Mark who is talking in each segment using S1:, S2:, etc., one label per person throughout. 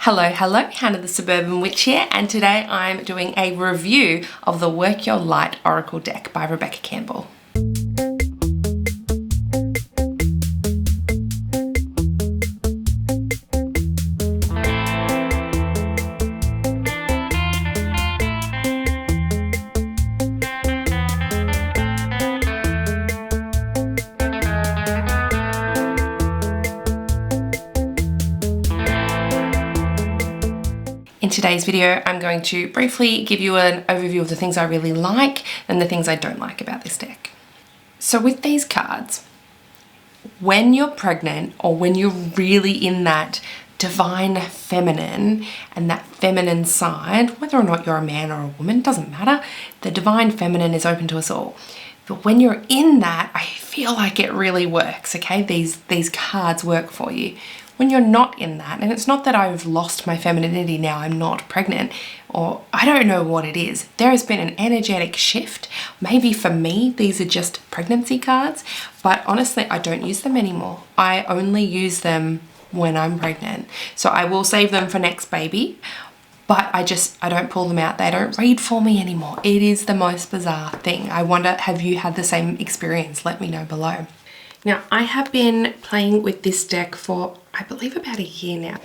S1: Hello, Hannah the Suburban Witch here, and today I'm doing a review of the Work Your Light Oracle deck by Rebecca Campbell. In today's video, I'm going to briefly give you an overview of the things I really like and the things I don't like about this deck. So with these cards, when you're pregnant or when you're really in that divine feminine and that feminine side, whether or not you're a man or a woman, doesn't matter. The divine feminine is open to us all. But when you're in that, I feel like it really works, okay? These cards work for you. When you're not in that, and it's not that I've lost my femininity now, I'm not pregnant, or I don't know what it is. There has been an energetic shift. Maybe for me, these are just pregnancy cards, but honestly, I don't use them anymore. I only use them when I'm pregnant. So I will save them for next baby, but I don't pull them out. They don't read for me anymore. It is the most bizarre thing. I wonder, have you had the same experience? Let me know below. Now, I have been playing with this deck for, I believe, about a year now.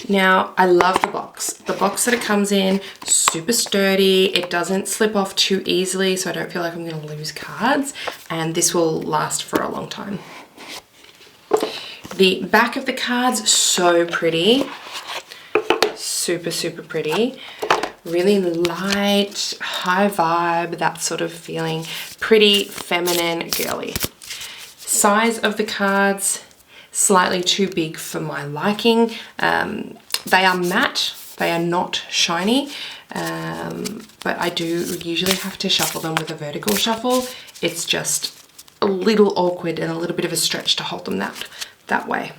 S1: Now, I love the box. The box that it comes in, super sturdy. It doesn't slip off too easily, so I don't feel like I'm going to lose cards. And this will last for a long time. The back of the cards, so pretty. Super, super pretty. Really light, high vibe, that sort of feeling. Pretty, feminine, girly. Size of the cards, slightly too big for my liking. They are matte, they are not shiny, but I do usually have to shuffle them with a vertical shuffle. It's just a little awkward and a little bit of a stretch to hold them that way.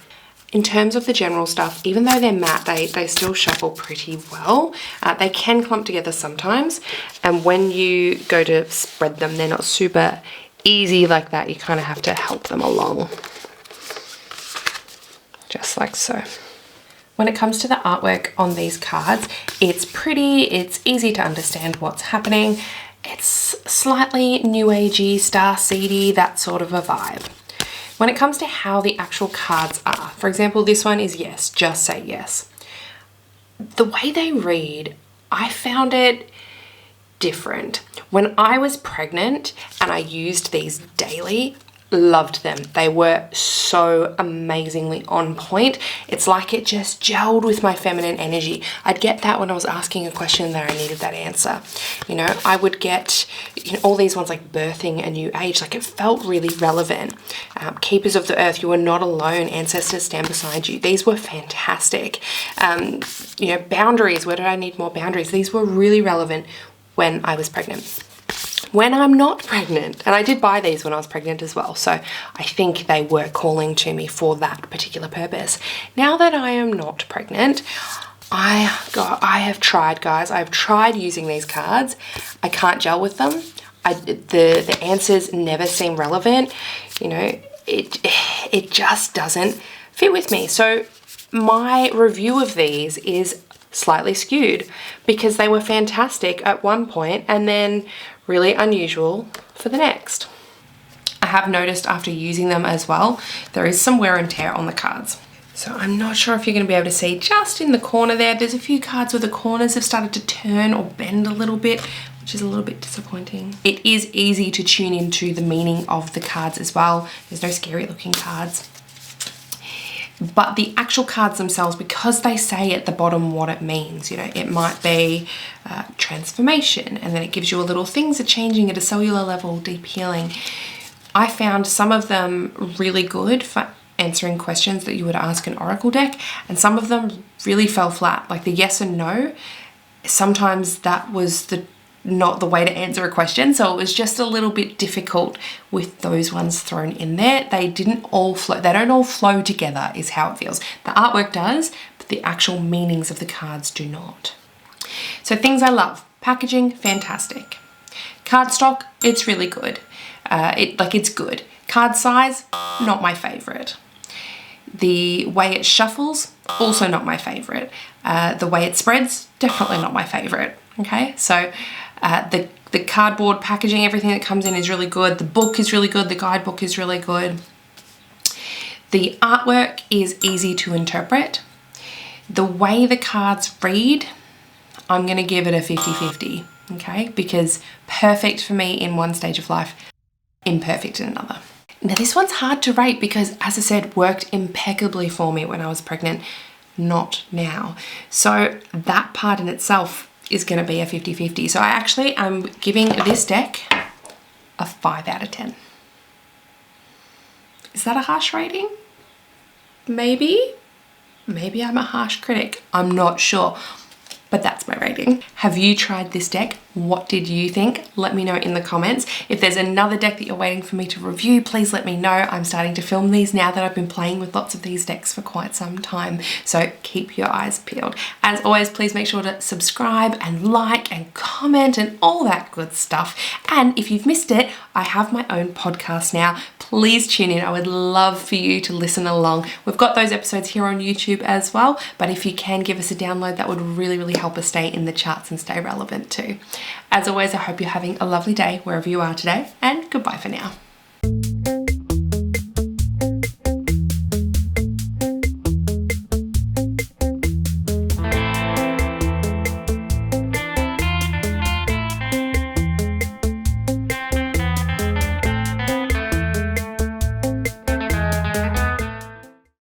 S1: In terms of the general stuff, even though they're matte, they still shuffle pretty well. They can clump together sometimes, and when you go to spread them, they're not super easy like that. You kind of have to help them along, just like so. When it comes to the artwork on these cards, it's pretty, it's easy to understand what's happening. It's slightly new agey, star seedy, that sort of a vibe. When it comes to how the actual cards are, for example, this one is yes, just say yes. The way they read, I found it different. When I was pregnant and I used these daily, loved them. They were so amazingly on point. It's like it just gelled with my feminine energy. I'd get that when I was asking a question that I needed that answer. You know, I would get all these ones like birthing a new age, like it felt really relevant. Keepers of the earth, you are not alone. Ancestors stand beside you. These were fantastic. Boundaries, where did I need more boundaries? These were really relevant when I was pregnant. When I'm not pregnant, and I did buy these when I was pregnant as well, so I think they were calling to me for that particular purpose. Now that I am not pregnant, I have tried, guys. I've tried using these cards. I can't gel with them. The answers never seem relevant. You know, it just doesn't fit with me. So my review of these is slightly skewed because they were fantastic at one point and then really unusual for the next. I have noticed after using them as well, there is some wear and tear on the cards. So I'm not sure if you're going to be able to see just in the corner there's a few cards where the corners have started to turn or bend a little bit, which is a little bit disappointing. It is easy to tune into the meaning of the cards as well. There's no scary looking cards. But the actual cards themselves, because they say at the bottom what it means, you know, it might be transformation, and then it gives you a little things are changing at a cellular level, deep healing. I found some of them really good for answering questions that you would ask an oracle deck, and some of them really fell flat, like the yes and no. Sometimes that was not the way to answer a question, so it was just a little bit difficult with those ones thrown in there. They don't all flow together is how it feels. The artwork does, but the actual meanings of the cards do not. So things I love: packaging, fantastic. Cardstock, it's really good. It's good. Card size, not my favorite. The way it shuffles, also not my favorite. The way it spreads, definitely not my favorite. Okay, so the cardboard packaging, everything that comes in is really good. The book is really good. The guidebook is really good. The artwork is easy to interpret. The way the cards read, I'm going to give it a 50-50, okay? Because perfect for me in one stage of life, imperfect in another. Now this one's hard to rate because, as I said, worked impeccably for me when I was pregnant, not now. So that part in itself is going to be a 50-50. So I actually am giving this deck a 5 out of 10. Is that a harsh rating? Maybe I'm a harsh critic. I'm not sure. But that's my rating. Have you tried this deck? What did you think? Let me know in the comments. If there's another deck that you're waiting for me to review, please let me know. I'm starting to film these now that I've been playing with lots of these decks for quite some time. So keep your eyes peeled. As always, please make sure to subscribe and like and comment and all that good stuff. And if you've missed it, I have my own podcast now. Please tune in. I would love for you to listen along. We've got those episodes here on YouTube as well, but if you can give us a download, that would really help us stay in the charts and stay relevant too. As always, I hope you're having a lovely day wherever you are today, and goodbye for now.